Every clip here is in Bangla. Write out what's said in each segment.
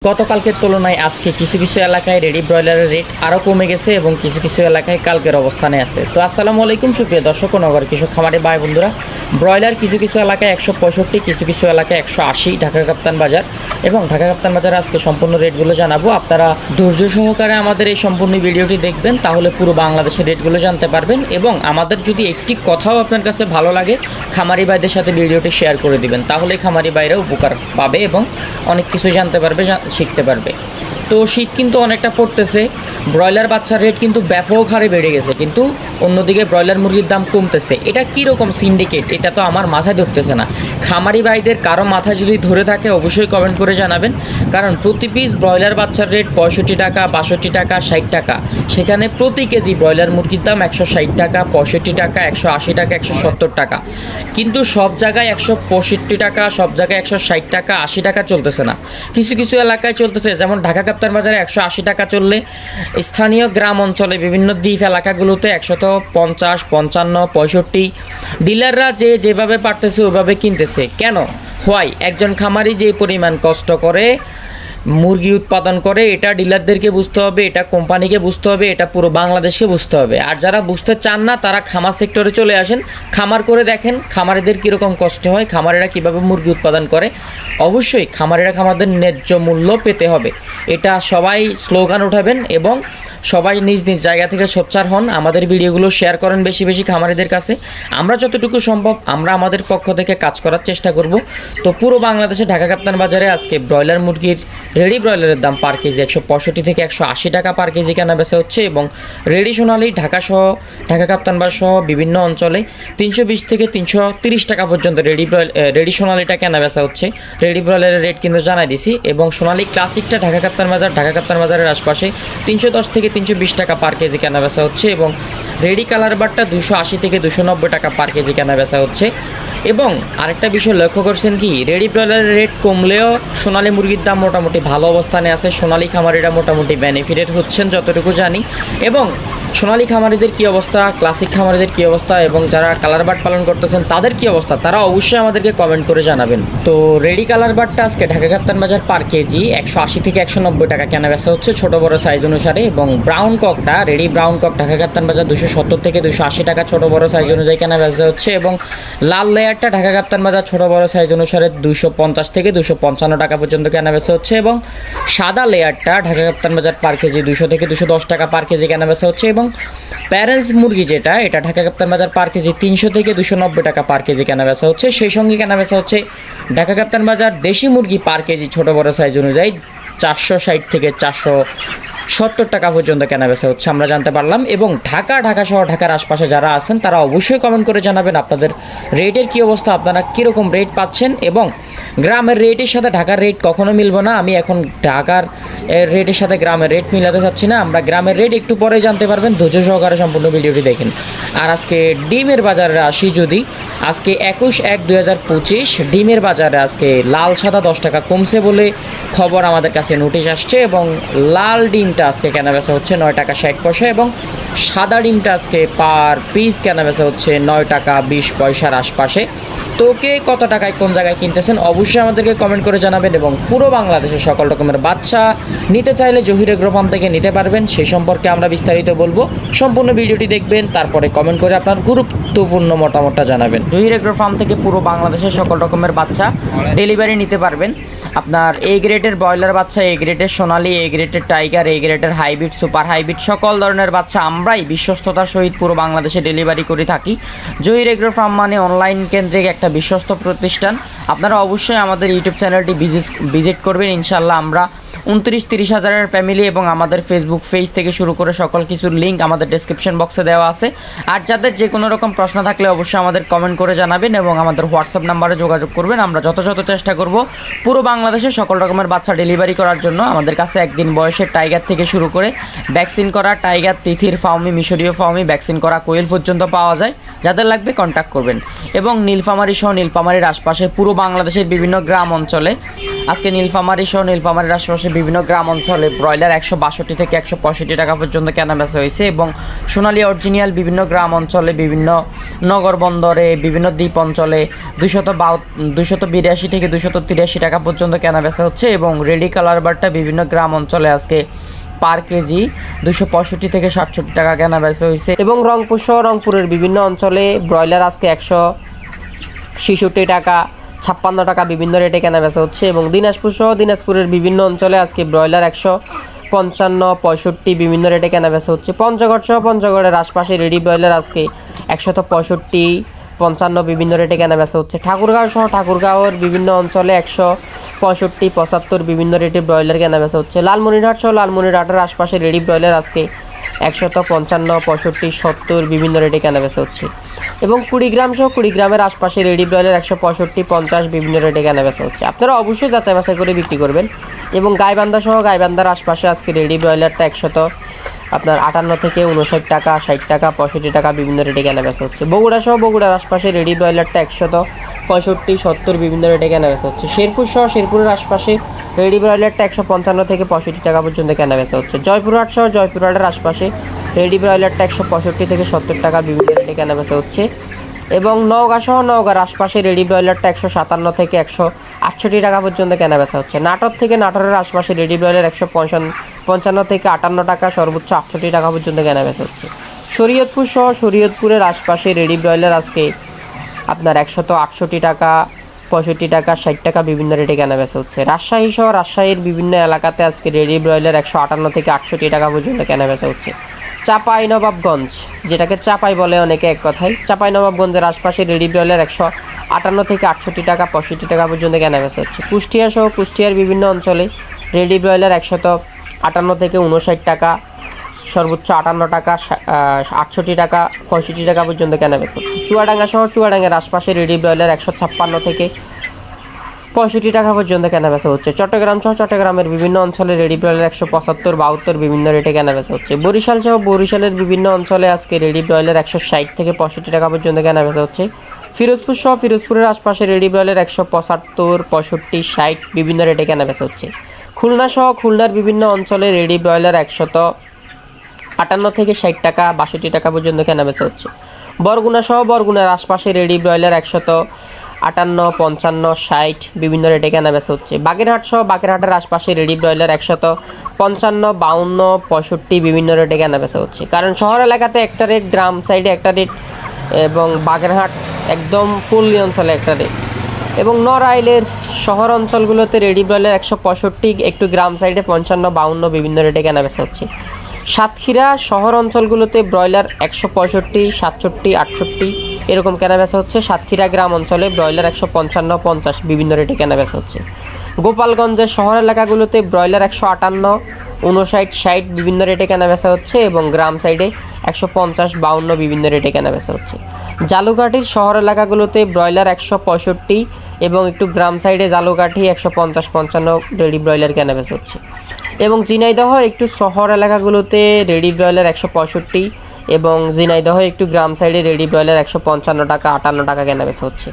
গতকালকের তুলনায় আজকে কিছু কিছু এলাকায় রেডি ব্রয়লারের রেট আরও কমে গেছে এবং কিছু কিছু এলাকায় কালকের অবস্থানে আছে। তো আসসালামু আলাইকুম সুপ্রিয় দর্শক ও নগর কৃষক খামারি ভাই বন্ধুরা, ব্রয়লার কিছু কিছু এলাকায় 165, কিছু কিছু এলাকায় 180 ঢাকা কাপ্তান বাজার, এবং ঢাকা কাপ্তান বাজারে আজকে সম্পূর্ণ রেটগুলো জানাবো। আপনারা ধৈর্য সহকারে আমাদের এই সম্পূর্ণ ভিডিওটি দেখবেন, তাহলে পুরো বাংলাদেশের রেটগুলো জানতে পারবেন। এবং আমাদের যদি একটি কথাও আপনার কাছে ভালো লাগে, খামারি ভাইদের সাথে ভিডিওটি শেয়ার করে দিবেন, তাহলে খামারি ভাইরা উপকার পাবে এবং অনেক কিছু জানতে পারবে, শিখতে পারবে। তো শীত কিন্তু অনেকটা পড়তেছে, ব্রয়লার বাচ্চার রেট কিন্তু ব্যাপক হারে বেড়ে গেছে, কিন্তু অন্যদিকে ব্রয়লার মুরগির দাম কমতেছে। এটা কীরকম সিন্ডিকেট, এটা তো আমার মাথায় ধরতেছে না। খামারি ভাইদের কারো মাথায় যদি ধরে থাকে অবশ্যই কমেন্ট করে জানাবেন, কারণ প্রতি পিস ব্রয়লার বাচ্চার রেট 65 টাকা, 62 টাকা, 60 টাকা, সেখানে প্রতি কেজি ব্রয়লার মুরগির দাম 160 টাকা, 65 টাকা, 180 টাকা, 170 টাকা, কিন্তু সব জায়গায় 165 টাকা, সব জায়গায় 160 টাকা, 80 টাকা চলতেছে না। কিছু কিছু এলাকায় চলতেছে, যেমন ঢাকা কাপ্তান বাজারে 180 টাকা চললে স্থানীয় গ্রাম অঞ্চলে বিভিন্ন দ্বীপ এলাকাগুলোতে 150, 55, 65। ডিলাররা যেভাবে পারতেছে ওইভাবে কিনতেছে। কেন? হোয়াই? একজন খামারি যে পরিমাণ কষ্ট করে মুরগি উৎপাদন করে, এটা ডিলারদেরকে বুঝতে হবে, এটা কোম্পানিকে বুঝতে হবে, এটা পুরো বাংলাদেশকে বুঝতে হবে। আর যারা বুঝতে চান না তারা খামার সেক্টরে চলে আসেন, খামার করে দেখেন খামারিদের কীরকম কষ্ট হয়, খামারিরা কীভাবে মুরগি উৎপাদন করে। অবশ্যই খামারিরা খামারদের ন্যায্য মূল্য পেতে হবে, এটা সবাই স্লোগান উঠাবেন এবং সবাই নিজ নিজ জায়গা থেকে সোচ্চার হন। আমাদের ভিডিওগুলো শেয়ার করেন বেশি বেশি খামারিদের কাছে। আমরা যতটুকু সম্ভব আমরা আমাদের পক্ষ থেকে কাজ করার চেষ্টা করব। তো পুরো বাংলাদেশে ঢাকা কাপ্তান বাজারে আজকে ব্রয়লার মুরগির রেডি ব্রয়লারের দাম পার কেজি 165 থেকে 180 টাকা পার কেজি কেনা বেচা হচ্ছে, এবং রেডি সোনালি ঢাকাসহ ঢাকা কাপ্তান বাজার সহ বিভিন্ন অঞ্চলে 320 থেকে 330 টাকা পর্যন্ত রেডি সোনালিটা কেনা বেচা হচ্ছে। রেডি ব্রয়লারের রেট কিন্তু জানাই দিছি, এবং সোনালি ক্লাসিকটা ঢাকা কাপ্তান বাজারের আশপাশে 310 থেকে 320 টাকা পার কেজি কেনা বেচা হচ্ছে, এবং রেডি কালার বারটা 280 থেকে 290 টাকা পার কেজি কেনা বেচা হচ্ছে। এবং আরেকটা বিষয় লক্ষ্য করছেন কি, রেডি ব্রয়লারের রেট কমলেও সোনালী মুরগির দাম মোটামুটি ভালো অবস্থানে আছে। সোনালী খামারিরা মোটামুটি বেনিফিটেড হচ্ছেন যতটুকু জানি। এবং সোনালী খামারিদের কী অবস্থা, ক্লাসিক খামারিদের কী অবস্থা, এবং যারা কালার বার্ড পালন করতেছেন তাদের কী অবস্থা, তারা অবশ্যই আমাদেরকে কমেন্ট করে জানাবেন। তো রেডি কালার বার্ডটা আজকে ঢাকা কাপ্তান বাজার পার কেজি 180 থেকে 190 টাকা কেনা বেচা হচ্ছে ছোটো বড়ো সাইজ অনুসারে। এবং ব্রাউন ককটা, ready brown cock Dhaka Kaptan Bazar 270 থেকে 280 টাকা ছোটো বড়ো সাইজ অনুযায়ী কেনা বেচা হচ্ছে। এবং লাল লেয়ারটা ঢাকা কাপ্তান বাজার ছোটো বড়ো সাইজ অনুসারে 250 থেকে 255 টাকা পর্যন্ত কেনা বেচা হচ্ছে। এবং সাদা লেয়ারটা ঢাকা কাপ্তান বাজার পার কেজি 200 থেকে 210 টাকা পার কেজি কেনা বেচা হচ্ছে। এবং প্যারেন্টস মুরগি যেটা, এটা ঢাকা কাপ্তান বাজার পার কেজি 300 থেকে 290 টাকা পার কেজি কেনা বেচা হচ্ছে। সেই সঙ্গে কেনা বেচা হচ্ছে ঢাকা কাপ্তান বাজার দেশি মুরগি পার কেজি ছোটো বড়ো সাইজ অনুযায়ী 460 থেকে 470 টাকা পর্যন্ত কেনা বেচা হচ্ছে, আমরা জানতে পারলাম। এবং ঢাকা সহ ঢাকার আশপাশে যারা আছেন তারা অবশ্যই কমেন্ট করে জানাবেন আপনাদের রেটের কী অবস্থা, আপনারা কীরকম রেট পাচ্ছেন। এবং গ্রামের রেটের সাথে ঢাকার রেট কখনো মিলবে না। আমি এখন ঢাকার রেটের সাথে গ্রামের রেট মিলাতে চাচ্ছি না, আমরা গ্রামের রেট একটু পরে জানতে পারবেন, ধৈর্য সহকারে সম্পূর্ণ ভিডিওটি দেখেন। আর আজকে ডিমের বাজারে আসি, যদি আজকে 21/1/2025 ডিমের বাজারে আজকে লাল সাদা 10 টাকা কমছে বলে খবর আমাদের কাছে নোটিশ আসছে। এবং লাল ডিমটা আজকে কেনা বেচা হচ্ছে 9 টাকা 60 পয়সা, এবং সাদা ডিমটা আজকে পার পিস কেনা বেচা হচ্ছে 9 টাকা 20 পয়সার আশপাশে। তো কে কত টাকায় কোন জায়গায় কিনতেছেন অবশ্যই আমাদেরকে কমেন্ট করে জানাবেন। এবং পুরো বাংলাদেশের সকল রকমের বাচ্চা নিতে চাইলে জহির এগ্রো ফার্ম থেকে নিতে পারবেন, সেই সম্পর্কে আমরা বিস্তারিত বলবো। সম্পূর্ণ ভিডিওটি দেখবেন, তারপরে কমেন্ট করে আপনার গুরুত্বপূর্ণ মতামতটা জানাবেন। জহির এগ্রো ফার্ম থেকে পুরো বাংলাদেশের সকল রকমের বাচ্চা ডেলিভারি নিতে পারবেন। আপনার এ গ্রেডের ব্রয়লার বাচ্চা, এ গ্রেডের সোনালি, এ গ্রেডের টাইগার, এ গ্রেডের হাইব্রিড, সুপার হাইব্রিড সকল ধরনের বাচ্চা আমরাই বিশ্বস্ততার সহিত পুরো বাংলাদেশে ডেলিভারি করে থাকি। জহির এগ্রো ফার্ম মানে অনলাইন কেন্দ্রিক একটা বিশ্বস্ত প্রতিষ্ঠান। আপনারা অবশ্যই আমাদের ইউটিউব চ্যানেলটি ভিজিট করবেন। ইনশাল্লাহ আমরা 29-30 হাজারের ফ্যামিলি, এবং আমাদের ফেসবুক পেজ থেকে শুরু করে সকল কিছুর লিঙ্ক আমাদের ডেসক্রিপশন বক্সে দেওয়া আছে। আর যাদের যে কোনো রকম প্রশ্ন থাকলে অবশ্যই আমাদের কমেন্ট করে জানাবেন, এবং আমাদের হোয়াটসঅ্যাপ নাম্বারে যোগাযোগ করবেন। আমরা যথাযথ চেষ্টা করব পুরো বাংলাদেশে সকল রকমের বাচ্চা ডেলিভারি করার জন্য। আমাদের কাছে একদিন বয়সের টাইগার থেকে শুরু করে ভ্যাকসিন করা টাইগার, তিথির ফাউমি, মিশরীয় ফাউমি, ভ্যাকসিন করা কোয়েল পর্যন্ত পাওয়া যায়। যাদের লাগবে কন্ট্যাক্ট করবেন। এবং নীলফামারী সহ নীলফামারীর আশপাশে পুরো বাংলাদেশের বিভিন্ন গ্রাম অঞ্চলে আজকে নীলফামারী সহ নীলফামারীর আশেপাশে বিভিন্ন গ্রাম অঞ্চলে ব্রয়লার 162 থেকে 165 টাকা পর্যন্ত কেনাবেচা হয়েছে এবং সোনালী অরিজিনাল বিভিন্ন গ্রাম অঞ্চলে, বিভিন্ন নগর বন্দরে, বিভিন্ন দ্বীপ অঞ্চলে 282 থেকে 283 টাকা পর্যন্ত কেনাবেচা হচ্ছে এবং রেডি কালার বারটা বিভিন্ন গ্রাম অঞ্চলে আজকে পার কেজি 265 থেকে 67 টাকা কেনাবেচা হয়েছে এবং রংপুর সহ রংপুরের বিভিন্ন অঞ্চলে ব্রয়লার আজকে 166 টাকা, 56 টাকা বিভিন্ন রেটে কেনাবেচা হচ্ছে এবং দিনাজপুর সহ দিনাজপুরের বিভিন্ন অঞ্চলে আজকে ব্রয়লার 155, 65 বিভিন্ন রেটে কেনাবেচা হচ্ছে। পঞ্চগড় সহ পঞ্চগড়ের আশপাশে রেডি ব্রয়লার আজকে 165, 55 বিভিন্ন রেটে কেনাবেচা হচ্ছে। ঠাকুরগাঁও সহ ঠাকুরগাঁওয়ের বিভিন্ন অঞ্চলে 165, 75 বিভিন্ন রেটে ব্রয়লার কেনাবেচা হচ্ছে। লালমনিরহাট সহ লালমনিরহাটের আশপাশে রেডি ব্রয়লার আজকে 155, 65, 70 বিভিন্ন রেটে কেনাবেচা হচ্ছে এবং কুড়িগ্রাম সহ কুড়িগ্রামের আশপাশে রেডি ব্রয়লার 165, 50 বিভিন্ন রেটে কেনাবেচা হচ্ছে। আপনারা অবশ্যই যাচাই বাছাই করে বিক্রি করবেন এবং গাইবান্ধা সহ গাইবান্ধার আশপাশে আজকে রেডি ব্রয়লারটা 58 থেকে 59 টাকা, 60 টাকা, 65 টাকা বিভিন্ন রেটে কেনাবেচা হচ্ছে। বগুড়া সহ বগুড়ার আশপাশে রেডি ব্রয়লারটা 165, 70 বিভিন্ন রেটে কেনাবেচা হচ্ছে। শেরপুর সহ শেরপুরের আশপাশে রেডি ব্রয়লারটা 155 থেকে 65 টাকা পর্যন্ত কেনাবেচা হচ্ছে। জয়পুরহাট সহ জয়পুরহাটের আশপাশে রেডি ব্রয়লারটা 165 থেকে 70 টাকা বিভিন্ন রেটে কেনাবেচা হচ্ছে এবং নওগাঁ সহ নওগাঁর আশপাশে রেডি ব্রয়লারটা 157 থেকে 168 টাকা পর্যন্ত কেনাবেচা হচ্ছে। নাটোর থেকে নাটোরের আশপাশে রেডি ব্রয়লার 155 থেকে 58 টাকা, সর্বোচ্চ 68 টাকা পর্যন্ত কেনাবেচা হচ্ছে। শরীয়তপুর সহ শরীয়তপুরের আশপাশে রেডি ব্রয়লার আজকে আপনার 168 টাকা, 65 টাকা, 60 টাকা বিভিন্ন রেটে কেনাবেচা হচ্ছে। রাজশাহী সহ রাজশাহীর বিভিন্ন এলাকাতে আজকে রেডি ব্রয়লার 158 থেকে 68 টাকা পর্যন্ত কেনাবেচা হচ্ছে। চাঁপাইনবাবগঞ্জ, যেটাকে চাপাই বলে অনেকে এক কথায়, চাঁপাইনবাবগঞ্জের আশপাশে রেডি ব্রয়লার 158 থেকে 68 টাকা, 65 টাকা পর্যন্ত কেনাবেচা হচ্ছে। কুষ্টিয়া সহ কুষ্টিয়ার বিভিন্ন অঞ্চলে রেডি ব্রয়লার 158 থেকে 59 টাকা, সর্বোচ্চ 58 টাকা, 68 টাকা, 65 টাকা পর্যন্ত কেনাবেচা হচ্ছে। চুয়াডাঙ্গা সহ চুয়াডাঙ্গার আশপাশে রেডি ব্রয়লার 156 থেকে 65 টাকা পর্যন্ত কেনাবেচা হচ্ছে। চট্টগ্রাম সহ চট্টগ্রামের বিভিন্ন অঞ্চলে রেডি ব্রয়লার 175, 72 বিভিন্ন রেটে কেনাবেচা হচ্ছে। বরিশাল সহ বরিশালের বিভিন্ন অঞ্চলে আজকে রেডি ব্রয়লার 160 থেকে 65 টাকা পর্যন্ত কেনাবেচা হচ্ছে। ফিরোজপুর সহ ফিরোজপুরের আশপাশে রেডি ব্রয়লার 175, 65, 60 বিভিন্ন রেটে কেনাবেচা হচ্ছে। খুলনা সহ খুলনার বিভিন্ন অঞ্চলে রেডি ব্রয়লার 158 থেকে 60 টাকা, 62 টাকা পর্যন্ত কেনাবেচা হচ্ছে। বরগুনা সহ বরগুনার আশপাশে রেডি ব্রয়লার 158, 55, 60 বিভিন্ন রেটে কেনাবেচা হচ্ছে। বাগেরহাট সহ বাগেরহাটের আশপাশে রেডি ব্রয়লার 155, 52, 65 বিভিন্ন রেটে কেনাবেচা হচ্ছে। কারণ শহর এলাকাতে একটা রেট, গ্রাম সাইডে একটা রেট এবং বাগেরহাট একদম পল্লী অঞ্চলে একটা রেট এবং নড়াইলের শহর অঞ্চলগুলোতে রেডি ব্রয়লার 165, একটু গ্রাম সাইডে 55, 52 বিভিন্ন রেটে কেনাবেচা হচ্ছে। সাতক্ষীরা শহর অঞ্চলগুলোতে ব্রয়লার 165, 67, 68 এরকম কেনাবেচা হচ্ছে। সাতক্ষীরা গ্রাম অঞ্চলে ব্রয়লার 155, 50 বিভিন্ন রেটে কেনাবেচা হচ্ছে। গোপালগঞ্জের শহর এলাকাগুলোতে ব্রয়লার 158, 59, 60 বিভিন্ন রেটে কেনাবেচা হচ্ছে এবং গ্রাম সাইডে 150, 52 বিভিন্ন রেটে কেনাবেচা হচ্ছে। জালুকাঠির শহর এলাকাগুলোতে ব্রয়লার 165 এবং একটু গ্রাম সাইডে জালুকাঠি 150, 55 রেডি ব্রয়লার কেনাবেচা হচ্ছে এবং ঝিনাইদহ একটু শহর এলাকাগুলোতে রেডি ব্রয়লার 165 এবং ঝিনাইদহ একটু গ্রাম সাইডে রেডি ব্রয়লার 155 টাকা, 58 টাকা কেনাবেচা হচ্ছে।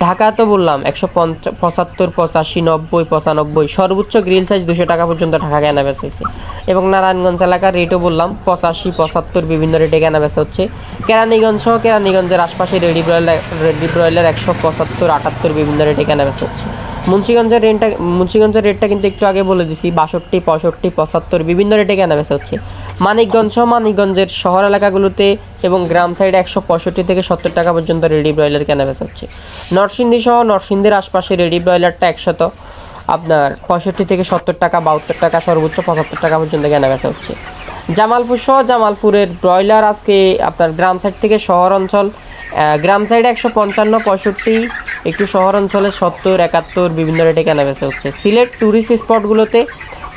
ঢাকা তো বললাম 175, 85, 90, 95 সর্বোচ্চ গ্রিল সাইজ 200 টাকা পর্যন্ত ঢাকা কেনাবেচা হচ্ছে এবং নারায়ণগঞ্জ এলাকার রেটও বললাম 85, 75 বিভিন্ন রেটে কেনাবেচা হচ্ছে। কেরানীগঞ্জ সহ কেরানীগঞ্জের আশপাশে রেডি ব্রয়লার 175, 78 বিভিন্ন রেটে কেনাবেচা হচ্ছে। মুন্সিগঞ্জের রেটটা কিন্তু একটু আগে বলে দিছি 62, 65, 75 বিভিন্ন রেটে কেনাবেচা হচ্ছে। মানিকগঞ্জ সহ মানিকগঞ্জের শহর এলাকাগুলোতে এবং গ্রাম সাইডে 165 থেকে 70 টাকা পর্যন্ত রেডি ব্রয়লার কেনাবেচা হচ্ছে। নরসিংদী সহ নরসিংদীর আশপাশে রেডি ব্রয়লারটা 65 থেকে 70 টাকা, 72 টাকা, সর্বোচ্চ 75 টাকা পর্যন্ত কেনাবেচা হচ্ছে। জামালপুর সহ জামালপুরের ব্রয়লার আজকে আপনার গ্রাম সাইড থেকে শহর অঞ্চল, গ্রাম সাইডে 155, 65 একটু শহর অঞ্চলে 70, 71 বিভিন্ন রেটে কেনাবেচা হচ্ছে। সিলেট ট্যুরিস্ট স্পটগুলোতে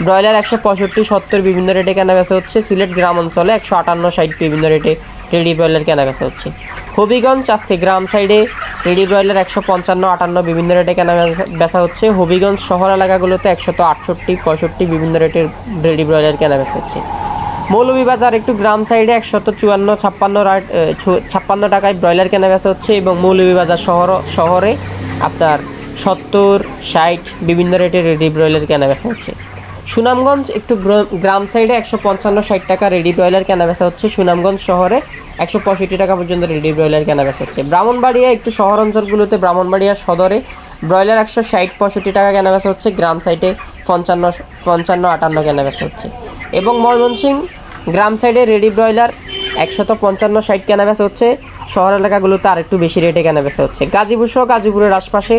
ব্রয়লার 165, 70 বিভিন্ন রেটে কেনাবেচা হচ্ছে। সিলেট গ্রাম অঞ্চলে 158, 60 বিভিন্ন রেটে রেডি ব্রয়লার কেনাবেচা হচ্ছে। হবিগঞ্জ আজকে গ্রাম সাইডে রেডি ব্রয়লার 155, 58 বিভিন্ন রেটে কেনাবেচা হচ্ছে। হবিগঞ্জ শহর এলাকাগুলোতে 168, 65 বিভিন্ন রেটের রেডি ব্রয়লার কেনাবেচা হচ্ছে। মৌলভীবাজার একটু গ্রাম সাইডে 154, 56 টাকায় ব্রয়লার কেনাবেচা হচ্ছে এবং মৌলভীবাজার শহরে আপনার 70, 60 বিভিন্ন রেটে রেডি ব্রয়লার কেনাবেচা হচ্ছে। সুনামগঞ্জ একটু গ্রাম সাইডে 155-60 টাকা রেডি ব্রয়লার কেনাবেচা হচ্ছে। সুনামগঞ্জ শহরে 165 টাকা পর্যন্ত রেডি ব্রয়লার কেনাবেচা হচ্ছে। ব্রাহ্মণবাড়িয়া একটু শহর অঞ্চলগুলোতে ব্রাহ্মণবাড়িয়া সদরে ব্রয়লার 160-65 টাকা কেনাবেচা হচ্ছে। গ্রাম সাইডে 55-58 কেনাবেচা হচ্ছে। এবং ময়মনসিংহ গ্রাম সাইডে রেডি ব্রয়লার 155-60 কেনাবেচা হচ্ছে। শহর এলাকাগুলোতে আরেকটু বেশি রেটে কেনাবেচা হচ্ছে। গাজীপুর সহ গাজীপুরের আশপাশে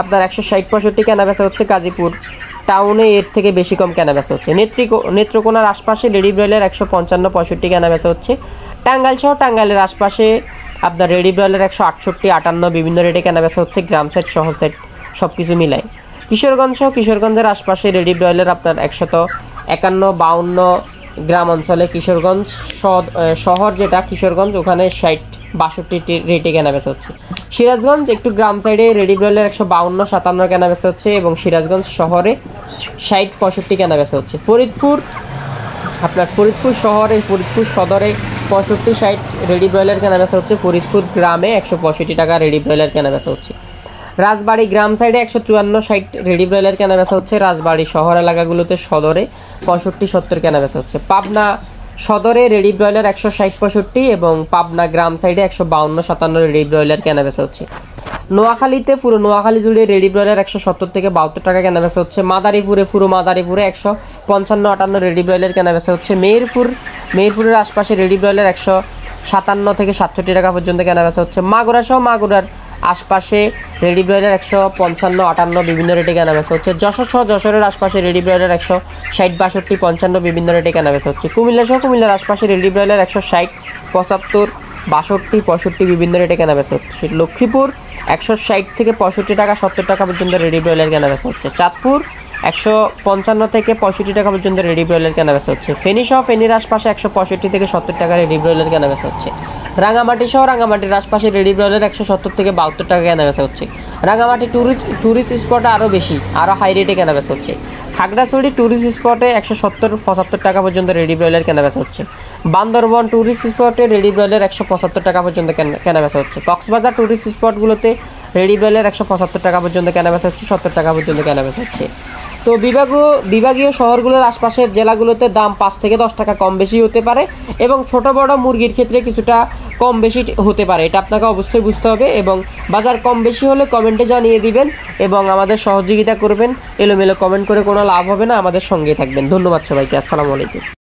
আপনার 160-65 কেনাবেচা হচ্ছে। গাজীপুর টাউনে এর থেকে বেশি কম কেনাবেচা হচ্ছে। নেত্রকোনার আশপাশে রেডি ব্রয়লার 155-65 কেনাবেচা হচ্ছে। টাঙ্গাইল সহ টাঙ্গাইলের আশপাশে আপনার রেডি ব্রয়লার 168-58 বিভিন্ন রেটে কেনাবেচা হচ্ছে। গ্রাম সাইড শহর সাইড সব কিছু মিলাই। কিশোরগঞ্জ সহ কিশোরগঞ্জের আশপাশে রেডি ব্রয়লার আপনার 151-52 গ্রাম অঞ্চলে। কিশোরগঞ্জ শহর যেটা কিশোরগঞ্জ ওখানে 60-62 রেটে কেনাবেচা হচ্ছে। সিরাজগঞ্জ একটু গ্রাম সাইডে রেডি ব্রয়লার 152-57 কেনাবেচা হচ্ছে এবং সিরাজগঞ্জ শহরে 60-65 কেনাবেচা হচ্ছে। ফরিদপুর শহরে ফরিদপুর সদরে 65-60 রেডি ব্রয়লার কেনাবেচা হচ্ছে। ফরিদপুর গ্রামে 165 টাকা রেডি ব্রয়লার কেনাবেচা হচ্ছে। রাজবাড়ী গ্রাম সাইডে 154-60 রেডি ব্রয়লার কেনাবেচা হচ্ছে। রাজবাড়ী শহর এলাকাগুলোতে সদরে 65-70 কেনাবেচা হচ্ছে। পাবনা সদরে রেডি ব্রয়লার 160-65 এবং পাবনা গ্রাম সাইডে 152-57 রেডি ব্রয়লার কেনাবেচা হচ্ছে। নোয়াখালীতে পুরো নোয়াখালী জুড়ে রেডি ব্রয়লার 170-72 টাকা কেনাবেচা হচ্ছে। মাদারীপুরে 155-58 রেডি ব্রয়লার কেনাবেচা হচ্ছে। মেহেরপুরের আশপাশে রেডি ব্রয়লার 157-67 টাকা পর্যন্ত কেনাবেচা হচ্ছে। মাগুরা সহ মাগুরার আশপাশে রেডি ব্রয়লার 155-58 বিভিন্ন রেটে কেনাবেচা হচ্ছে। যশোর সহ যশোরের আশপাশে রেডি ব্রয়লার 160-62-55 বিভিন্ন রেটে কেনাবেচা হচ্ছে। কুমিল্লা সহ কুমিল্লার আশপাশে রেডি ব্রয়লার 160-75-62-62-65 বিভিন্ন রেটে কেনাবেচা হচ্ছে। লক্ষ্মীপুর 160-65 টাকা 70 টাকা পর্যন্ত রেডি ব্রয়লার কেনাবেচা হচ্ছে। চাঁদপুর 155-65 টাকা পর্যন্ত রেডি ব্রয়লার কেনাবেচা হচ্ছে। ফেনী সহ ফেনীর আশপাশে 165-70 টাকা রেডি ব্রয়লার কেনাবেচা হচ্ছে। রাঙামাটি সহ রাঙামাটির আশপাশে রেডি ব্রয়লার 170-72 টাকা কেনাবেচা হচ্ছে। রাঙামাটি ট্যুরিস্ট স্পটে আরও বেশি আরও হাই রেটে কেনাবেচা হচ্ছে। খাগড়াছড়ি ট্যুরিস্ট স্পটে 170-75 টাকা পর্যন্ত রেডি ব্রয়লার কেনাবেচা হচ্ছে। বান্দরবন ট্যুরিস্ট স্পটে রেডি ব্রয়লার 175 টাকা পর্যন্ত কেনাবেচা হচ্ছে। কক্সবাজার ট্যুরিস্ট স্পটগুলোতে রেডি ব্রয়লার 175 টাকা পর্যন্ত কেনাবেচা হচ্ছে, 70 টাকা পর্যন্ত কেনাবেচা হচ্ছে। তো বিভাগীয় শহরগুলোর আশপাশের জেলাগুলোতে দাম 5-10 টাকা কম বেশি হতে পারে এবং ছোট বড় মুরগির ক্ষেত্রে কিছুটা কম বেশি হতে পারে, এটা আপনাকে অবশ্যই বুঝতে হবে। এবং বাজার কম বেশি হলে কমেন্টে জানিয়ে দিবেন এবং আমাদের সহযোগিতা করবেন। এলোমেলো কমেন্ট করে কোনো লাভ হবে না, আমাদের সঙ্গে থাকবেন। ধন্যবাদ সবাইকে। আসসালামু আলাইকুম।